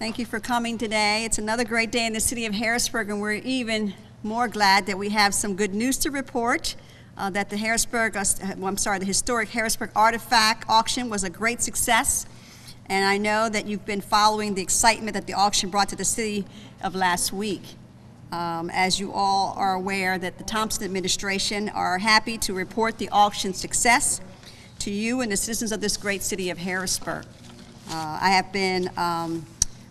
Thank you for coming today. It's another great day in the city of Harrisburg, and we're even more glad that we have some good news to report. That the the historic Harrisburg Artifact Auction was a great success. And I know that you've been following the excitement that the auction brought to the city of last week. As you all are aware, that the Thompson administration are happy to report the auction success to you and the citizens of this great city of Harrisburg. I have been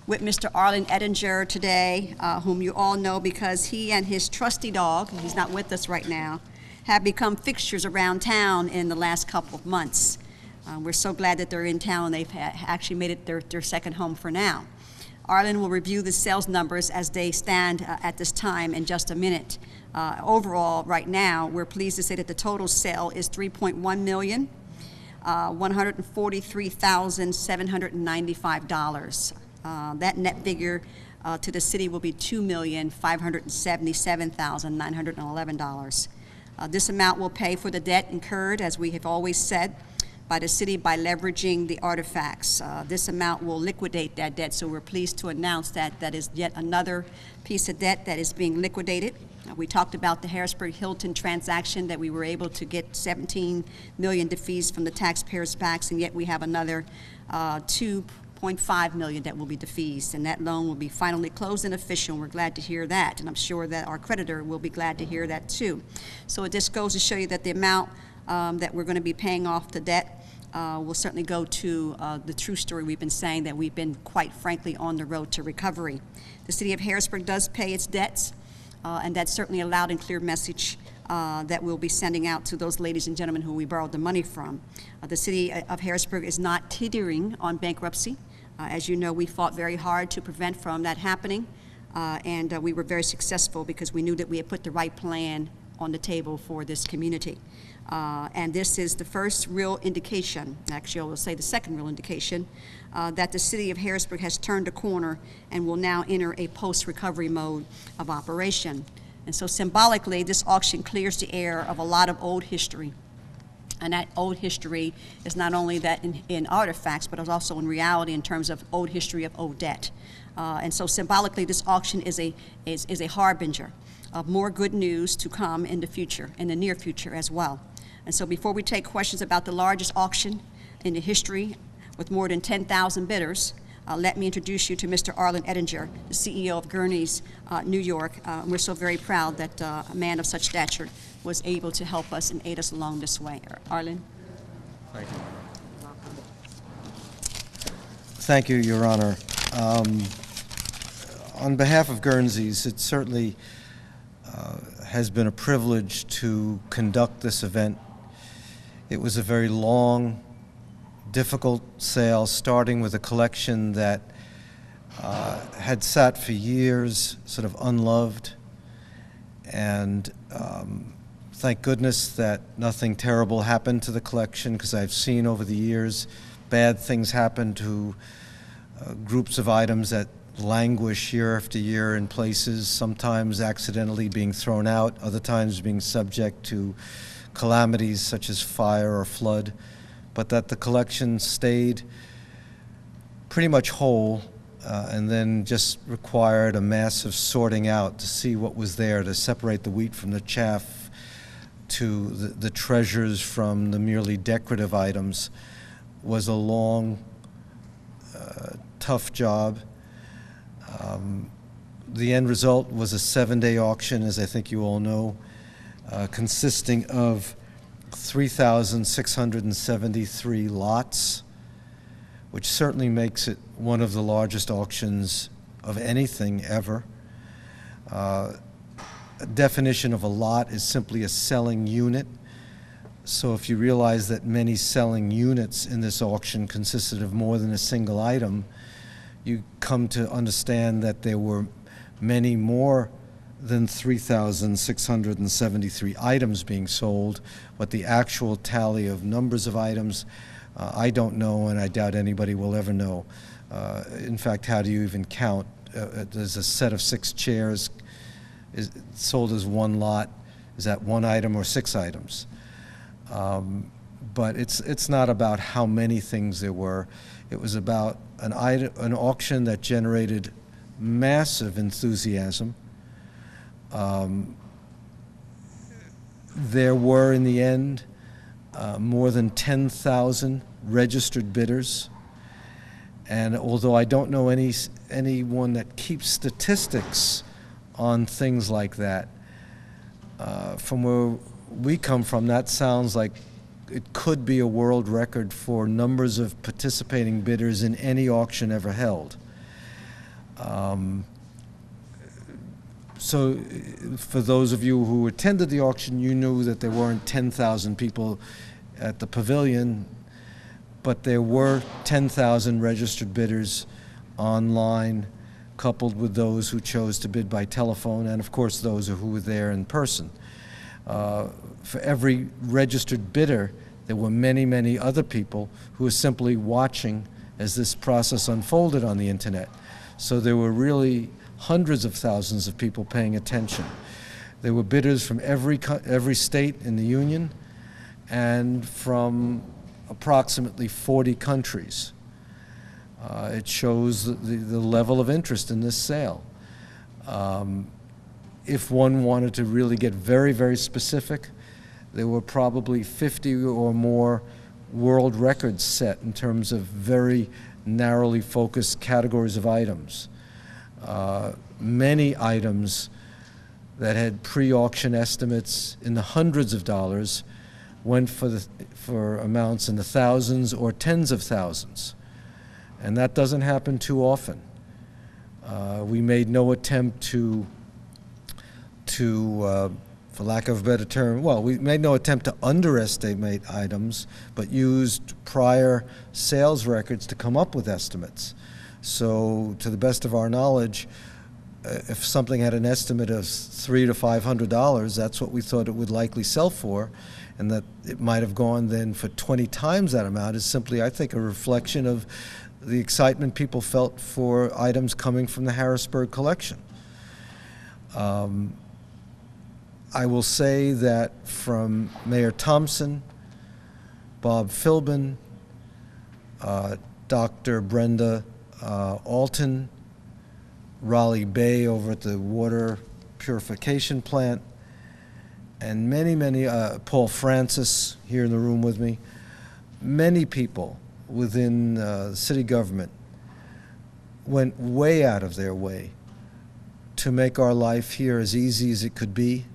with Mr. Arlen Ettinger today, whom you all know because he and his trusty dog, he's not with us right now, have become fixtures around town in the last couple of months. We're so glad that they're in town and they've actually made it their second home for now. Arlen will review the sales numbers as they stand at this time in just a minute. Overall, right now, we're pleased to say that the total sale is $3.1 million, $143,795. That net figure to the city will be $2,577,911. This amount will pay for the debt incurred, as we have always said, by the city by leveraging the artifacts. This amount will liquidate that debt, so we're pleased to announce that that is yet another piece of debt that is being liquidated. We talked about the Harrisburg Hilton transaction, that we were able to get $17 million defeased from the taxpayers' backs, and yet we have another $2.5 million that will be defeased, and that loan will be finally closed and official. We're glad to hear that, and I'm sure that our creditor will be glad to hear that too. So it just goes to show you that the amount that we're going to be paying off the debt will certainly go to the true story we've been saying, that we've been, quite frankly, on the road to recovery. The city of Harrisburg does pay its debts, and that's certainly a loud and clear message that we'll be sending out to those ladies and gentlemen who we borrowed the money from. The city of Harrisburg is not teetering on bankruptcy. As you know, we fought very hard to prevent from that happening, and we were very successful because we knew that we had put the right plan on the table for this community. And this is the first real indication, actually I will say the second real indication, that the city of Harrisburg has turned a corner and will now enter a post-recovery mode of operation. And so symbolically, this auction clears the air of a lot of old history. And that old history is not only that in artifacts, but it's also in reality in terms of old history of old debt. And so symbolically, this auction is a harbinger of more good news to come in the future, in the near future as well. And so before we take questions about the largest auction in the history with more than 10,000 bidders, let me introduce you to Mr. Arlen Ettinger, the CEO of Gurney's New York. We're so very proud that a man of such stature was able to help us and aid us along this way. Arlen? Thank you. Thank you, Your Honor. On behalf of Guernseys, it certainly has been a privilege to conduct this event. It was a very long, difficult sale, starting with a collection that had sat for years, sort of unloved, and thank goodness that nothing terrible happened to the collection, because I've seen over the years bad things happen to groups of items that languish year after year in places, sometimes accidentally being thrown out, other times being subject to calamities such as fire or flood, but that the collection stayed pretty much whole and then just required a massive sorting out to see what was there, to separate the wheat from the chaff, to the treasures from the merely decorative items, was a long, tough job. The end result was a 7-day auction, as I think you all know, consisting of 3,673 lots, which certainly makes it one of the largest auctions of anything ever. A definition of a lot is simply a selling unit. So if you realize that many selling units in this auction consisted of more than a single item, you come to understand that there were many more than 3,673 items being sold. What the actual tally of numbers of items, I don't know, and I doubt anybody will ever know. In fact, how do you even count? There's a set of 6 chairs is sold as one lot. Is that one item or 6 items? but it's not about how many things there were. It was about an auction that generated massive enthusiasm. There were, in the end, more than 10,000 registered bidders. And although I don't know anyone that keeps statistics on things like that, from where we come from, that sounds like it could be a world record for numbers of participating bidders in any auction ever held. So for those of you who attended the auction, you knew that there weren't 10,000 people at the pavilion, but there were 10,000 registered bidders online, coupled with those who chose to bid by telephone, and of course those who were there in person. For every registered bidder, there were many, many other people who were simply watching as this process unfolded on the internet. So there were really hundreds of thousands of people paying attention. There were bidders from every state in the Union and from approximately 40 countries. It shows the level of interest in this sale. If one wanted to really get very, very specific, there were probably 50 or more world records set in terms of very narrowly focused categories of items. Many items that had pre-auction estimates in the hundreds of dollars went for amounts in the thousands or tens of thousands. And that doesn't happen too often. We made no attempt to for lack of a better term, well, we made no attempt to underestimate items, but used prior sales records to come up with estimates. So, to the best of our knowledge, if something had an estimate of $300 to $500, that's what we thought it would likely sell for, and that it might have gone then for 20 times that amount is simply, I think, a reflection of the excitement people felt for items coming from the Harrisburg collection. I will say that from Mayor Thompson, Bob Philbin, Dr. Brenda Alton, Raleigh Bay over at the water purification plant, and many, Paul Francis here in the room with me, many people within the city government went way out of their way to make our life here as easy as it could be,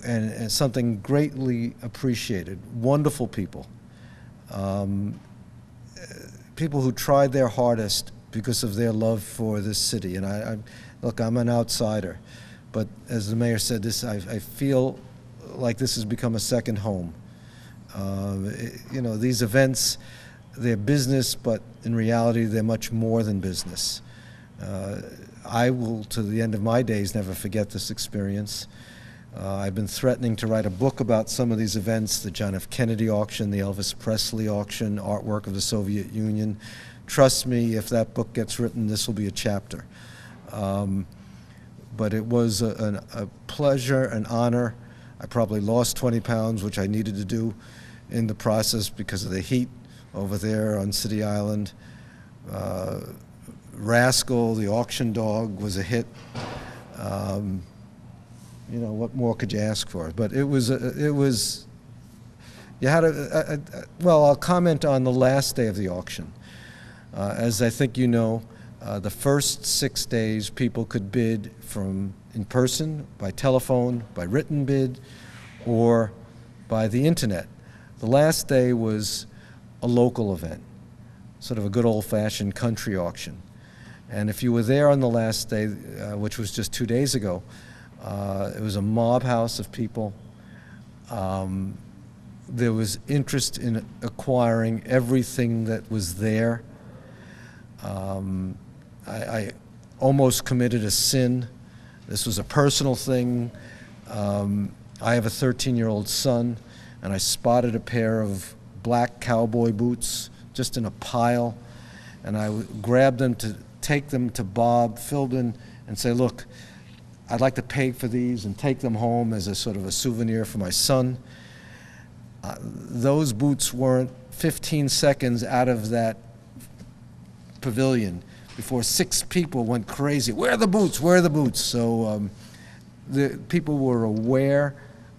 and something greatly appreciated. Wonderful people. People who tried their hardest because of their love for this city. And look, I'm an outsider, but as the mayor said, I feel like this has become a second home. You know, these events, they're business, but in reality, they're much more than business. I will, to the end of my days, never forget this experience. I've been threatening to write a book about some of these events, the John F. Kennedy auction, the Elvis Presley auction, artwork of the Soviet Union. Trust me, if that book gets written, this will be a chapter. But it was a pleasure, an honor. I probably lost 20 pounds, which I needed to do in the process because of the heat over there on City Island. Rascal, the auction dog, was a hit. You know, what more could you ask for? But it was, you had well, I'll comment on the last day of the auction. As I think you know, the first 6 days people could bid from in person, by telephone, by written bid, or by the internet. The last day was a local event, sort of a good old-fashioned country auction. And if you were there on the last day, which was just 2 days ago, it was a mob house of people. There was interest in acquiring everything that was there. I almost committed a sin. This was a personal thing. I have a 13-year-old son, and I spotted a pair of black cowboy boots just in a pile, and I grabbed them to take them to Bob Philbin and say, look, I'd like to pay for these and take them home as a sort of a souvenir for my son. those boots weren't 15 seconds out of that pavilion before 6 people went crazy. Where are the boots? Where are the boots? So the people were aware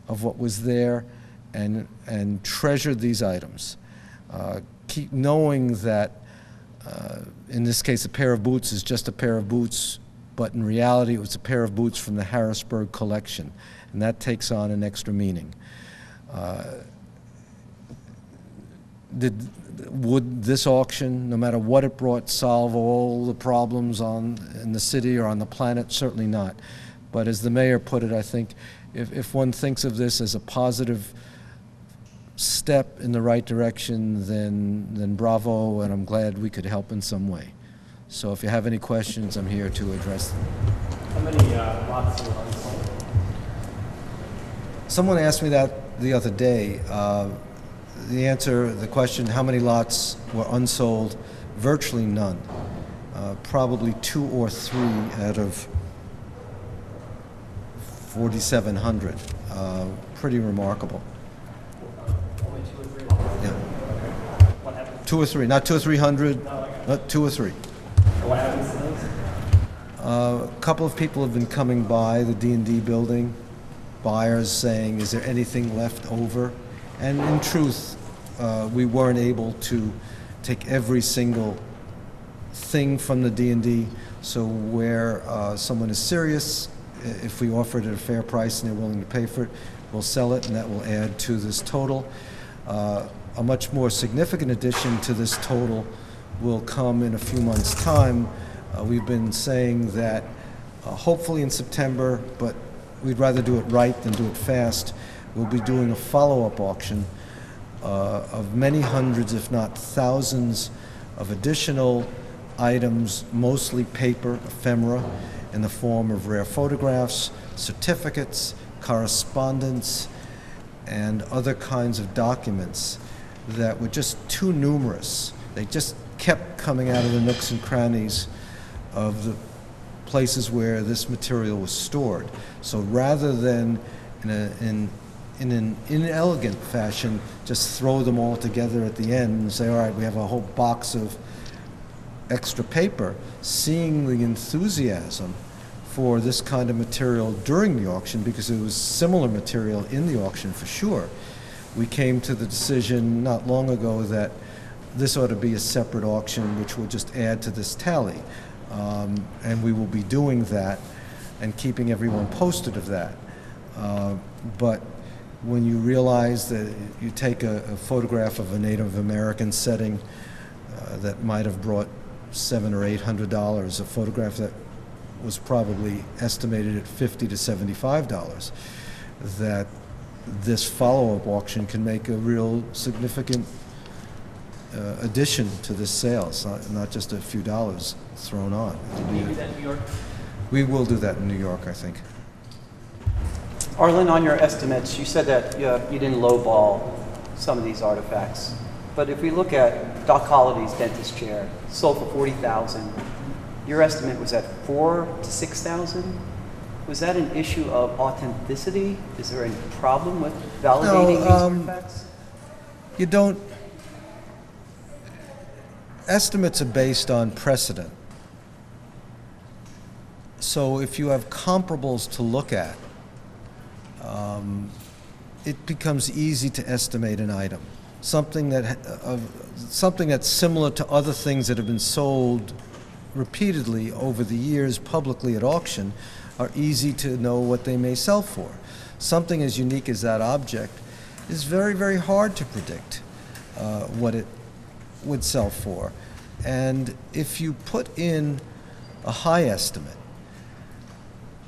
of what was there and treasured these items. Keep knowing that, in this case, a pair of boots is just a pair of boots, but in reality, it was a pair of boots from the Harrisburg collection, and that takes on an extra meaning. Would this auction, no matter what it brought, solve all the problems in the city or on the planet? Certainly not. But as the mayor put it, I think if one thinks of this as a positive step in the right direction, then bravo, and I'm glad we could help in some way. So if you have any questions, I'm here to address them. How many lots are unsold? Someone asked me that the other day. The answer, the question, how many lots were unsold? Virtually none. Probably 2 or 3 out of 4,700. Pretty remarkable. Only 2 or 3? Yeah. What happens? 2 or 3, not 2 or 300, not 2 or 3. What happens to those? A couple of people have been coming by the D&D building, buyers saying, is there anything left over? And in truth, we weren't able to take every single thing from the D&D, so where someone is serious, if we offer it at a fair price and they're willing to pay for it, we'll sell it, and that will add to this total. A much more significant addition to this total will come in a few months' time. We've been saying that hopefully in September, but we'd rather do it right than do it fast. We'll be doing a follow-up auction of many hundreds, if not thousands, of additional items, mostly paper, ephemera, in the form of rare photographs, certificates, correspondence, and other kinds of documents that were just too numerous. They just kept coming out of the nooks and crannies of the places where this material was stored. So rather than in an inelegant fashion, just throw them all together at the end and say, all right, we have a whole box of extra paper, seeing the enthusiasm for this kind of material during the auction, because it was similar material in the auction for sure, we came to the decision not long ago that this ought to be a separate auction which will just add to this tally. And we will be doing that and keeping everyone posted of that. But when you realize that you take a photograph of a Native American setting that might have brought $700 or $800, a photograph that was probably estimated at $50 to $75, that this follow-up auction can make a real significant addition to this sale. It's not just a few dollars thrown on. Will you do that in New York? We will do that in New York, I think. Arlen, on your estimates, you said that you didn't lowball some of these artifacts. But if we look at Doc Holliday's dentist chair, sold for $40,000. Your estimate was at $4,000 to $6,000. Was that an issue of authenticity? Is there any problem with validating these artifacts? You don't. Estimates are based on precedent. So if you have comparables to look at, it becomes easy to estimate an item. Something that's similar to other things that have been sold repeatedly over the years publicly at auction are easy to know what they may sell for. Something as unique as that object is very, very hard to predict what it would sell for. And if you put in a high estimate,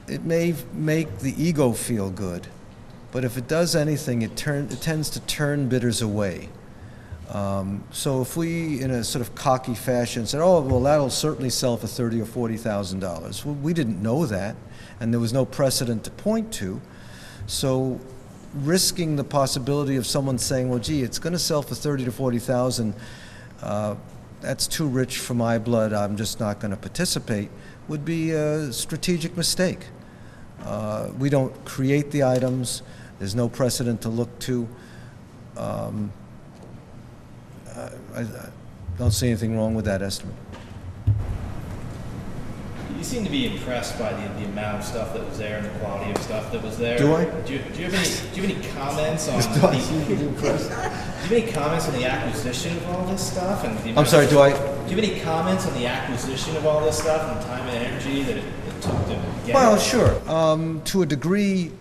it may make the ego feel good, but if it does anything, it tends to turn bidders away. So if we, in a sort of cocky fashion, said, "Oh, well, that'll certainly sell for $30,000 or $40,000," well, we didn't know that, and there was no precedent to point to. So, risking the possibility of someone saying, "Well, gee, it's going to sell for $30,000 to $40,000," that's too rich for my blood, I'm just not going to participate, would be a strategic mistake. We don't create the items. There's no precedent to look to. I don't see anything wrong with that estimate. You seem to be impressed by the amount of stuff that was there and the quality of stuff that was there. Do I? Do you have any comments on Do I seem to be impressed? Do you have any comments on the acquisition of all this stuff and the I'm sorry, amount do I? of- Do you have any comments on the acquisition of all this stuff and the time and energy that it took to get Well, it? sure. To a degree,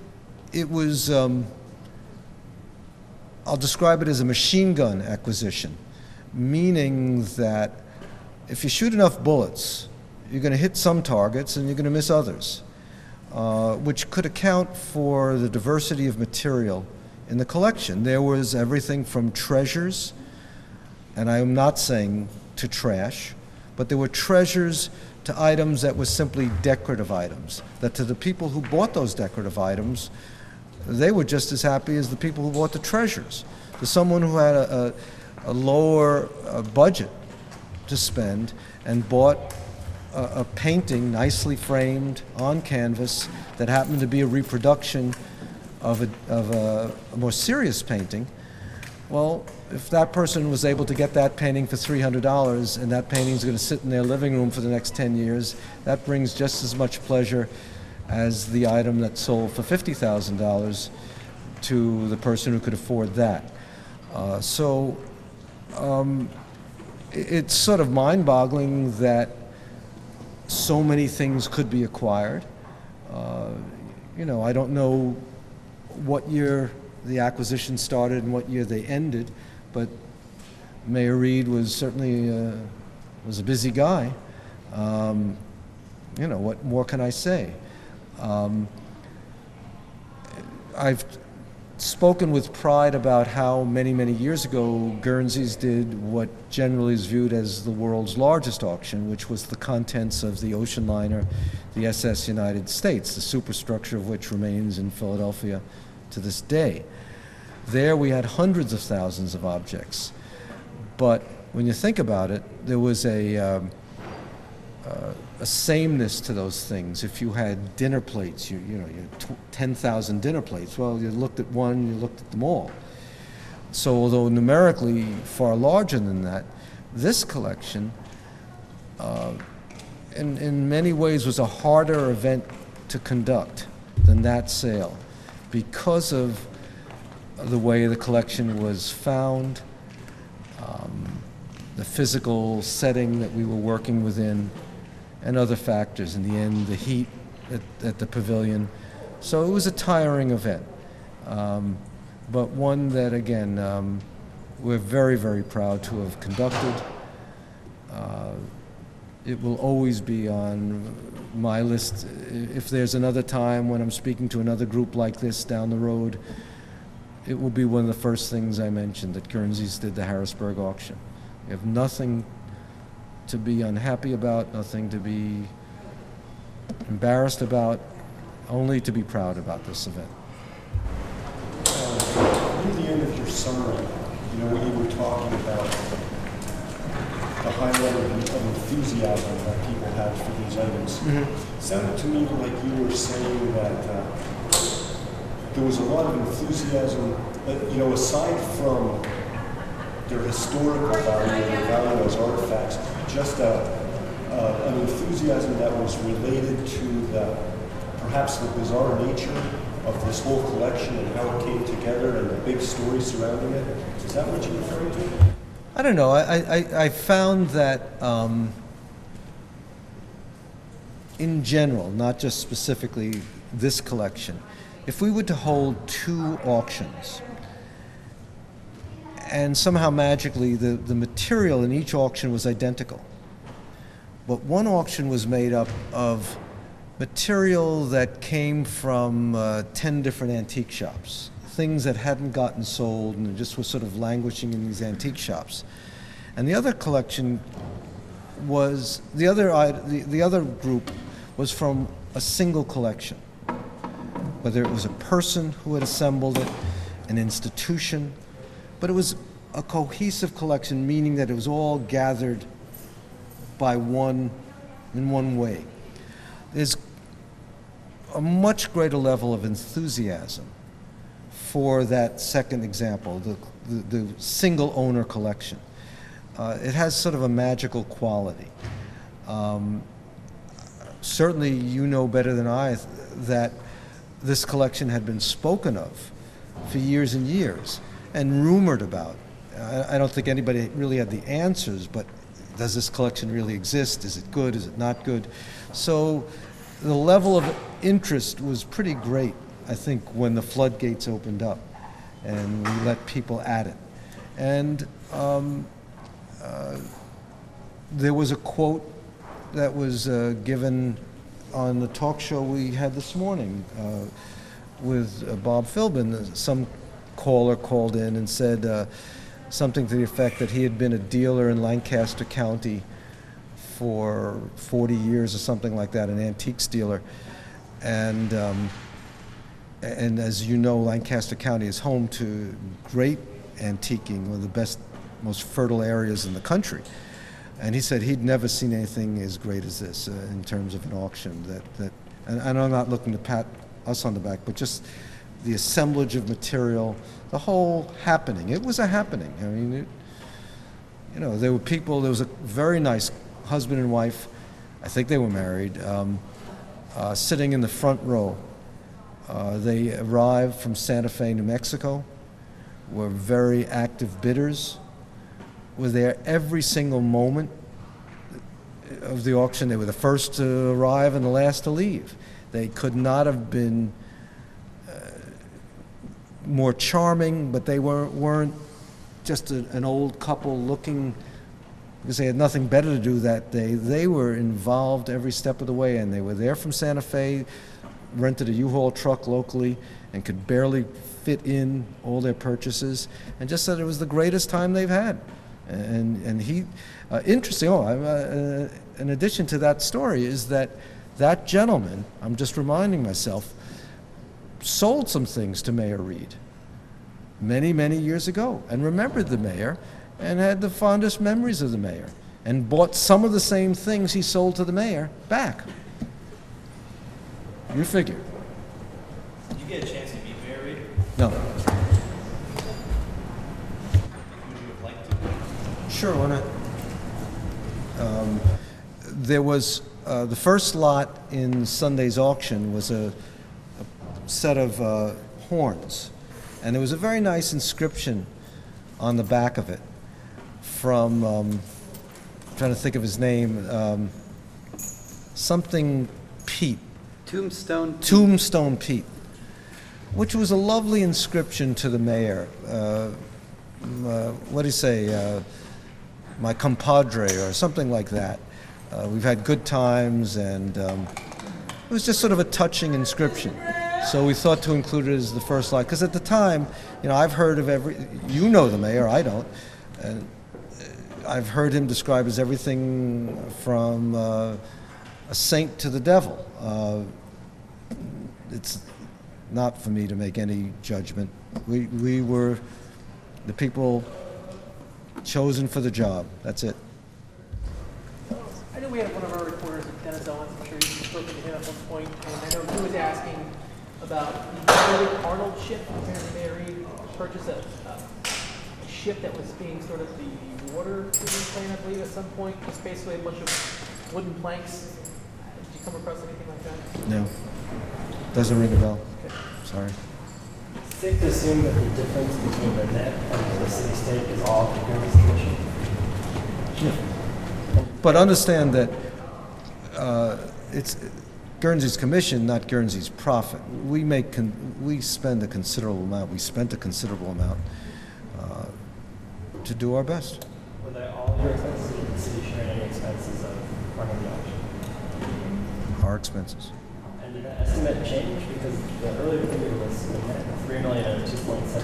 it was, I'll describe it as a machine gun acquisition, meaning that if you shoot enough bullets, you're going to hit some targets and you're going to miss others, which could account for the diversity of material in the collection. There was everything from treasures, and I am not saying to trash, but there were treasures to items that were simply decorative items, that to the people who bought those decorative items, they were just as happy as the people who bought the treasures. To someone who had a lower budget to spend and bought a painting nicely framed on canvas that happened to be a reproduction of a more serious painting, well, if that person was able to get that painting for $300 and that painting is going to sit in their living room for the next 10 years, that brings just as much pleasure as the item that sold for $50,000 to the person who could afford that. It's sort of mind-boggling that so many things could be acquired. I don't know what year the acquisition started and what year they ended, but Mayor Reed was certainly was a busy guy. What more can I say? I've spoken with pride about how many, many years ago Guernseys did what generally is viewed as the world's largest auction, which was the contents of the ocean liner, the SS United States, the superstructure of which remains in Philadelphia to this day. There we had hundreds of thousands of objects, but when you think about it, there was a sameness to those things. If you had dinner plates, you had 10,000 dinner plates. Well, you looked at one, you looked at them all. So although numerically far larger than that, this collection, in many ways, was a harder event to conduct than that sale because of the way the collection was found, the physical setting that we were working within, and other factors. In the end, the heat at the pavilion. So it was a tiring event, but one that, again, we're very, very proud to have conducted. It will always be on my list. If there's another time when I'm speaking to another group like this down the road, it will be one of the first things I mentioned, that Guernseys did the Harrisburg auction. We have nothing to be unhappy about, nothing to be embarrassed about, only to be proud about this event. Near the end of your summary, when you were talking about the high level of enthusiasm that people had for these items, it sounded to me like you were saying that there was a lot of enthusiasm, aside from their historical value and their value as artifacts, just an enthusiasm that was related to perhaps the bizarre nature of this whole collection and how it came together and the big story surrounding it. Is that what you're referring to? I don't know. I found that in general, not just specifically this collection, if we were to hold two auctions, and somehow magically the material in each auction was identical, but one auction was made up of material that came from 10 different antique shops, things that hadn't gotten sold and just were sort of languishing in these antique shops. And the other collection was, the other group was from a single collection, whether it was a person who had assembled it, an institution, but it was a cohesive collection, meaning that it was all gathered in one way. There's a much greater level of enthusiasm for that second example, the single owner collection. It has sort of a magical quality. Certainly, you know better than I that this collection had been spoken of for years and years and rumored about. I don't think anybody really had the answers, but does this collection really exist? Is it good? Is it not good? So the level of interest was pretty great, I think, when the floodgates opened up and we let people at it. And there was a quote that was given on the talk show we had this morning with Bob Philbin. Some caller called in and said something to the effect that he had been a dealer in Lancaster County for 40 years or something like that, an antiques dealer. And as you know, Lancaster County is home to great antiquing, one of the best, most fertile areas in the country. And he said he'd never seen anything as great as this in terms of an auction. And I'm not looking to pat us on the back, but just the assemblage of material, the whole happening. It was a happening. I mean, there were people. There was a very nice husband and wife. I think they were married, sitting in the front row. They arrived from Santa Fe, New Mexico. Were very active bidders. Were there every single moment of the auction. They were the first to arrive and the last to leave. They could not have been more charming, but they weren't just an old couple looking, because they had nothing better to do that day. They were involved every step of the way, and they were there from Santa Fe, rented a U-Haul truck locally, and could barely fit in all their purchases, and just said it was the greatest time they've had. And he, interesting, in addition to that story, is that gentleman, I'm just reminding myself, sold some things to Mayor Reed many, many years ago, and remembered the mayor, and had the fondest memories of the mayor, and bought some of the same things he sold to the mayor back. You figure. Did you get a chance to meet Mayor Reed? No. Would you have liked to? Sure, why not? There was the first lot in Sunday's auction was a set of horns, and there was a very nice inscription on the back of it from trying to think of his name, something Pete. Tombstone Pete, which was a lovely inscription to the mayor. What do you say? My compadre, or something like that. We've had good times, and it was just sort of a touching inscription. So we thought to include it as the first line, because at the time, I've heard of you know the mayor, I don't, and I've heard him described as everything from a saint to the devil. It's not for me to make any judgment. We were the people chosen for the job. That's it. I know we had one of our reporters, Dennis Owens, I'm sure you've spoken to him at one point, and I know he was asking about the Philip Arnold ship. Apparently Mayor Reed purchased a ship that was being sort of the water treatment plant, I believe, at some point. It's basically a bunch of wooden planks. Did you come across anything like that? No. Doesn't ring a bell. Okay. Sorry. Safe to assume that the difference between the net and the city state is all the Guernsey Commission. But understand that it's Guernsey's commission, not Guernsey's profit. We spend a considerable amount. We spent a considerable amount to do our best. Were they all your expenses, or did the city share any expenses of running the auction? Our expenses. And did that estimate change? Because the earlier figure was a net $3 million and $2.7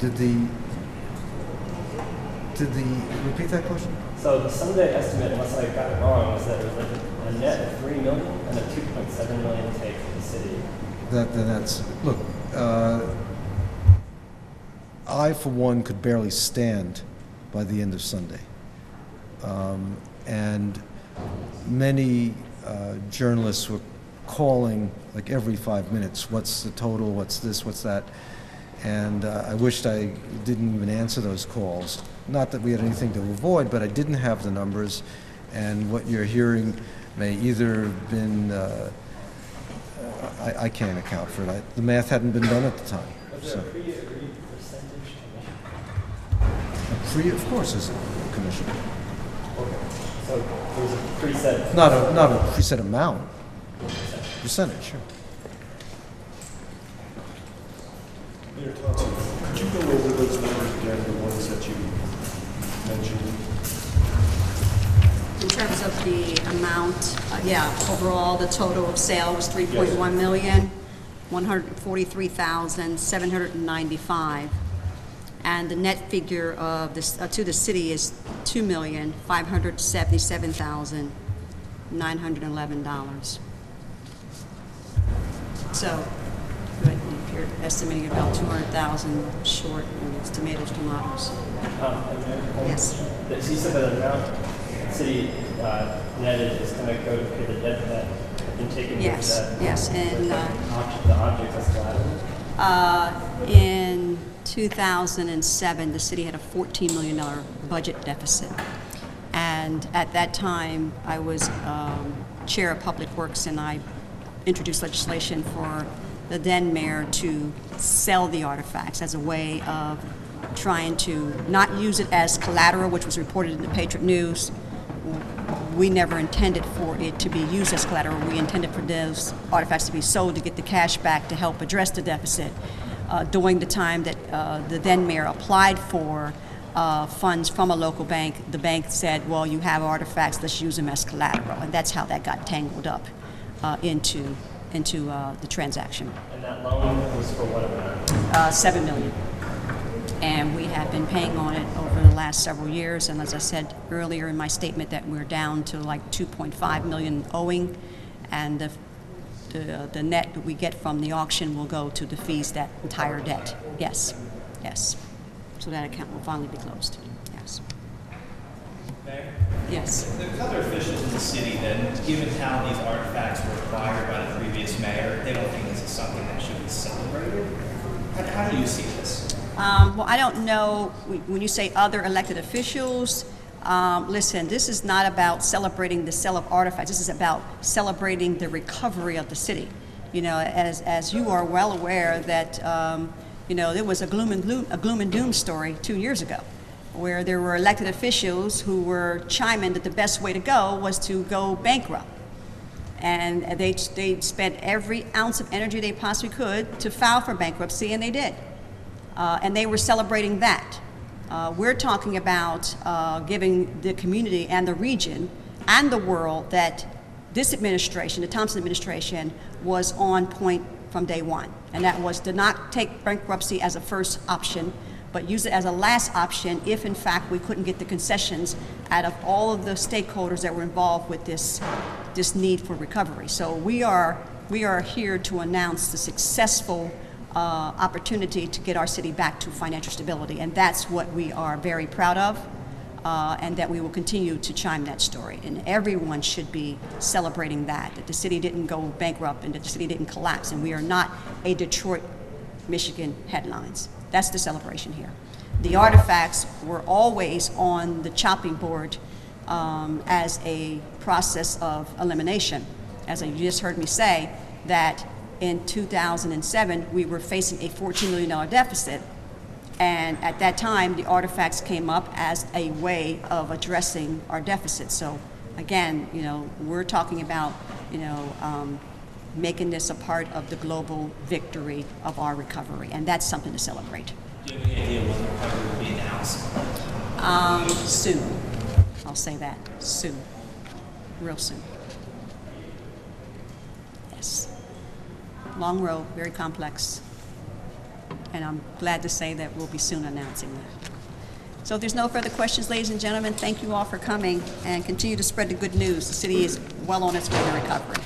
million. Did the repeat that question? So the Sunday estimate, unless I got it wrong, was that it was like a net of $3 million and a $2.7 million take for the city. That's look. I, for one, could barely stand by the end of Sunday, and many journalists were calling like every 5 minutes, what's the total, what's this, what's that? And I wished I didn't even answer those calls. Not that we had anything to avoid, but I didn't have the numbers, and what you're hearing may either have been, I can't account for it. The math hadn't been done at the time. Was So. there a pre-agreed percentage commission? Of course, is a commission. So there's a preset. Not a preset amount. Percentage, sure. Mayor Thompson, could you go over those numbers again, the ones that you mentioned? In terms of the amount, overall, the total of sale was 3.1 million, 143,795. And the net figure of this, to the city is $2,577,911. So, but if you're estimating about 200,000 short, and it's tomatoes. Yes. So you said that amount the city netted is going to go to pay the debt that had been taken with Yes, that. yes, and the object as collateral. in 2007, the city had a $14 million budget deficit. And at that time, I was chair of Public Works, and I introduced legislation for the then mayor to sell the artifacts as a way of trying to not use it as collateral, which was reported in the Patriot News. We never intended for it to be used as collateral. We intended for those artifacts to be sold to get the cash back to help address the deficit. During the time that the then mayor applied for funds from a local bank, the bank said, well, you have artifacts, let's use them as collateral. And that's how that got tangled up into the transaction. And that loan was for what amount? $7 million. And we have been paying on it over the last several years. And as I said earlier in my statement, that we're down to like 2.5 million owing, and the net that we get from the auction will go to defease that entire debt. Yes, yes. So that account will finally be closed. Yes. Mayor? Yes. There's other officials in the city that, given how these artifacts were acquired by the previous mayor, they don't think this is something that should be celebrated. How do you see this? Well, I don't know, when you say other elected officials, listen, this is not about celebrating the sale of artifacts. This is about celebrating the recovery of the city. You know, as you are well aware that, you know, there was a gloom and doom story 2 years ago, where there were elected officials who were chiming that the best way to go was to go bankrupt. And they spent every ounce of energy they possibly could to file for bankruptcy, and they did. And they were celebrating that. We're talking about giving the community and the region and the world that this administration, the Thompson administration, was on point from day one. And that was to not take bankruptcy as a first option, but use it as a last option if, in fact, we couldn't get the concessions out of all of the stakeholders that were involved with this need for recovery. So we are here to announce the successful opportunity to get our city back to financial stability, and that's what we are very proud of, and that we will continue to chime that story. And everyone should be celebrating that the city didn't go bankrupt and that the city didn't collapse, and we are not a Detroit, Michigan headlines. That's the celebration here. The artifacts were always on the chopping board as a process of elimination. As you just heard me say, that in 2007, we were facing a $14 million deficit. And at that time, the artifacts came up as a way of addressing our deficit. So again, you know, we're talking about, you know, making this a part of the global victory of our recovery. And that's something to celebrate. Do you have any idea when the recovery will be announced? Soon. I'll say that. Soon. Real soon. Yes. Long road, very complex. And I'm glad to say that we'll be soon announcing that. So if there's no further questions, ladies and gentlemen, thank you all for coming, and continue to spread the good news. The city is well on its way to recovery.